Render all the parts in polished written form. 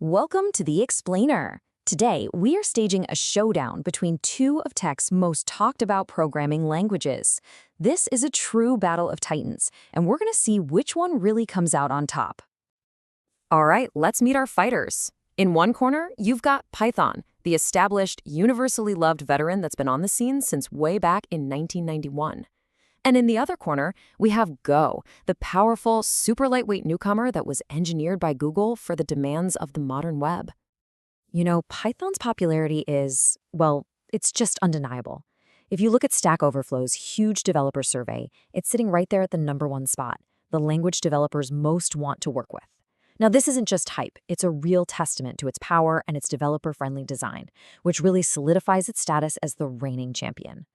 Welcome to The Explainer. Today, we are staging a showdown between two of tech's most talked about programming languages. This is a true battle of titans, and we're going to see which one really comes out on top. All right, let's meet our fighters. In one corner, you've got Python, the established, universally loved veteran that's been on the scene since way back in 1991. And in the other corner, we have Go, the powerful, super lightweight newcomer that was engineered by Google for the demands of the modern web. You know, Python's popularity is, well, it's just undeniable. If you look at Stack Overflow's huge developer survey, it's sitting right there at the #1 spot, the language developers most want to work with. Now, this isn't just hype, it's a real testament to its power and its developer-friendly design, which really solidifies its status as the reigning champion.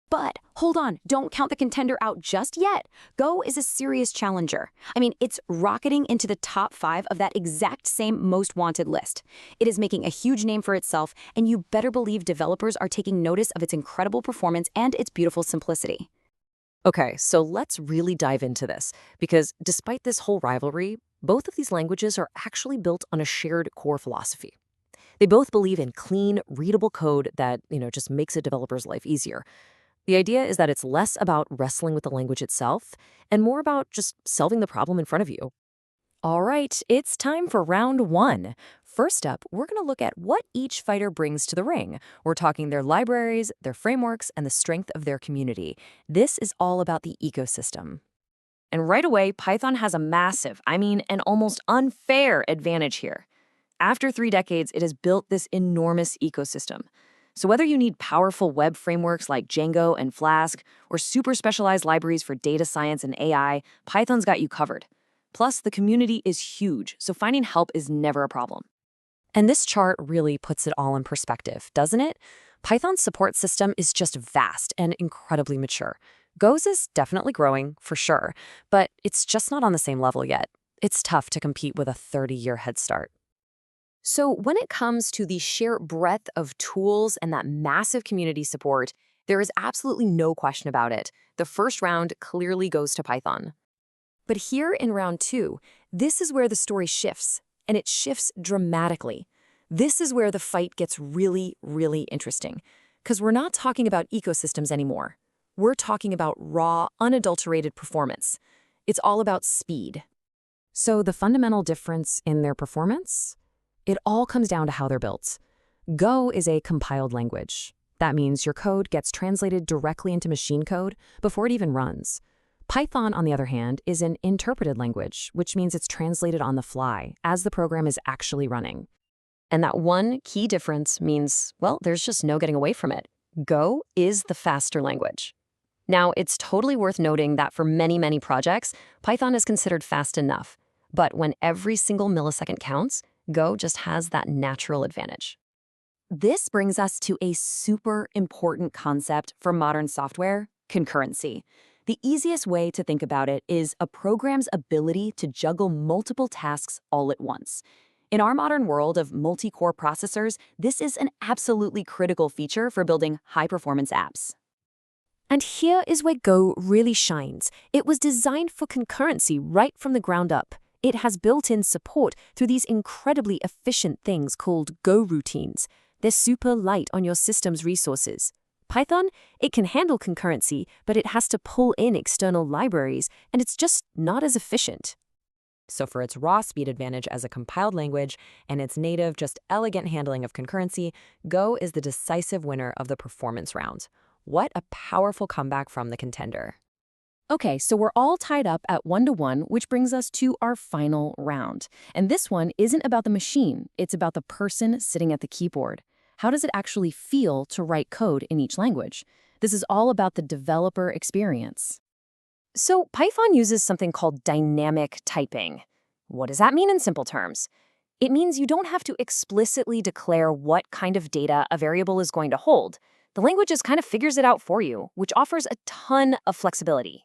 But hold on, don't count the contender out just yet. Go is a serious challenger. It's rocketing into the top 5 of that exact same most wanted list. It is making a huge name for itself, and you better believe developers are taking notice of its incredible performance and its beautiful simplicity. Okay, so let's really dive into this, because despite this whole rivalry, both of these languages are actually built on a shared core philosophy. They both believe in clean, readable code that, just makes a developer's life easier. The idea is that it's less about wrestling with the language itself and more about just solving the problem in front of you. All right, it's time for round 1. First up, we're going to look at what each fighter brings to the ring. We're talking their libraries, their frameworks, and the strength of their community. This is all about the ecosystem. And right away, Python has a massive, an almost unfair advantage here. After 3 decades, it has built this enormous ecosystem. So whether you need powerful web frameworks like Django and Flask, or super specialized libraries for data science and AI, Python's got you covered. Plus, the community is huge, so finding help is never a problem. And this chart really puts it all in perspective, doesn't it? Python's support system is just vast and incredibly mature. Go's is definitely growing, for sure, but it's just not on the same level yet. It's tough to compete with a 30-year head start. So when it comes to the sheer breadth of tools and that massive community support, there is absolutely no question about it. The first round clearly goes to Python. But here in round 2, this is where the story shifts, and it shifts dramatically. This is where the fight gets really, really interesting, because we're not talking about ecosystems anymore. We're talking about raw, unadulterated performance. It's all about speed. So the fundamental difference in their performance? It all comes down to how they're built. Go is a compiled language. That means your code gets translated directly into machine code before it even runs. Python, on the other hand, is an interpreted language, which means it's translated on the fly as the program is actually running. And that one key difference means, well, there's just no getting away from it. Go is the faster language. Now, it's totally worth noting that for many, many projects, Python is considered fast enough. But when every single millisecond counts, Go just has that natural advantage. This brings us to a super important concept for modern software: concurrency. The easiest way to think about it is a program's ability to juggle multiple tasks all at once. In our modern world of multi-core processors, this is an absolutely critical feature for building high-performance apps. And here is where Go really shines. It was designed for concurrency right from the ground up. It has built-in support through these incredibly efficient things called Go routines. They're super light on your system's resources. Python, it can handle concurrency, but it has to pull in external libraries, and it's just not as efficient. So for its raw speed advantage as a compiled language and its native, just elegant handling of concurrency, Go is the decisive winner of the performance round. What a powerful comeback from the contender. Okay, so we're all tied up at 1-1, which brings us to our final round. And this one isn't about the machine, it's about the person sitting at the keyboard. How does it actually feel to write code in each language? This is all about the developer experience. So Python uses something called dynamic typing. What does that mean in simple terms? It means you don't have to explicitly declare what kind of data a variable is going to hold. The language just kind of figures it out for you, which offers a ton of flexibility.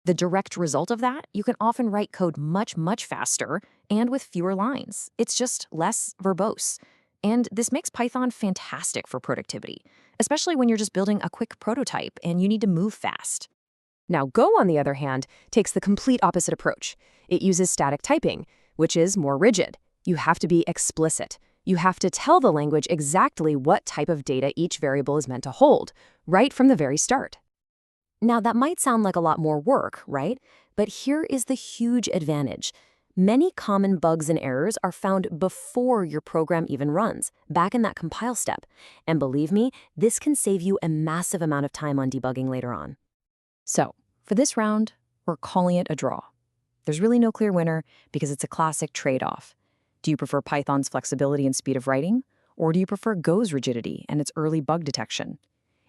The direct result of that, you can often write code much, much faster and with fewer lines. It's just less verbose. And this makes Python fantastic for productivity, especially when you're just building a quick prototype and you need to move fast. Now, Go, on the other hand, takes the complete opposite approach. It uses static typing, which is more rigid. You have to be explicit. You have to tell the language exactly what type of data each variable is meant to hold, right from the very start. Now, that might sound like a lot more work, right? But here is the huge advantage. Many common bugs and errors are found before your program even runs, back in that compile step. And believe me, this can save you a massive amount of time on debugging later on. So, for this round, we're calling it a draw. There's really no clear winner because it's a classic trade-off. Do you prefer Python's flexibility and speed of writing, or do you prefer Go's rigidity and its early bug detection?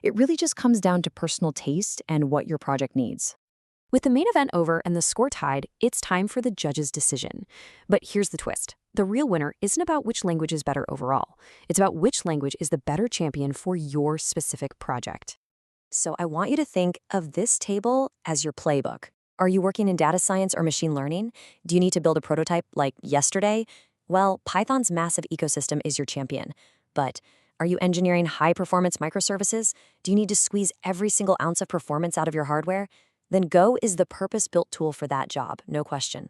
It really just comes down to personal taste and what your project needs. With the main event over and the score tied, it's time for the judge's decision. But here's the twist. The real winner isn't about which language is better overall. It's about which language is the better champion for your specific project. So I want you to think of this table as your playbook. Are you working in data science or machine learning? Do you need to build a prototype like yesterday? Well, Python's massive ecosystem is your champion. But are you engineering high-performance microservices? Do you need to squeeze every single ounce of performance out of your hardware? Then Go is the purpose-built tool for that job, no question.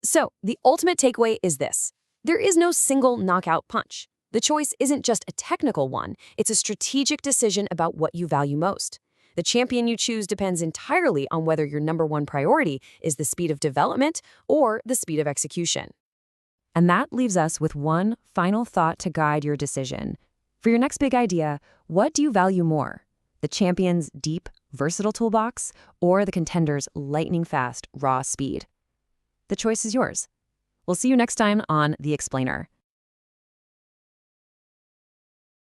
So, the ultimate takeaway is this. There is no single knockout punch. The choice isn't just a technical one, it's a strategic decision about what you value most. The champion you choose depends entirely on whether your number one priority is the speed of development or the speed of execution. And that leaves us with one final thought to guide your decision. For your next big idea, what do you value more? The champion's deep, versatile toolbox, or the contender's lightning-fast, raw speed? The choice is yours. We'll see you next time on The Explainer.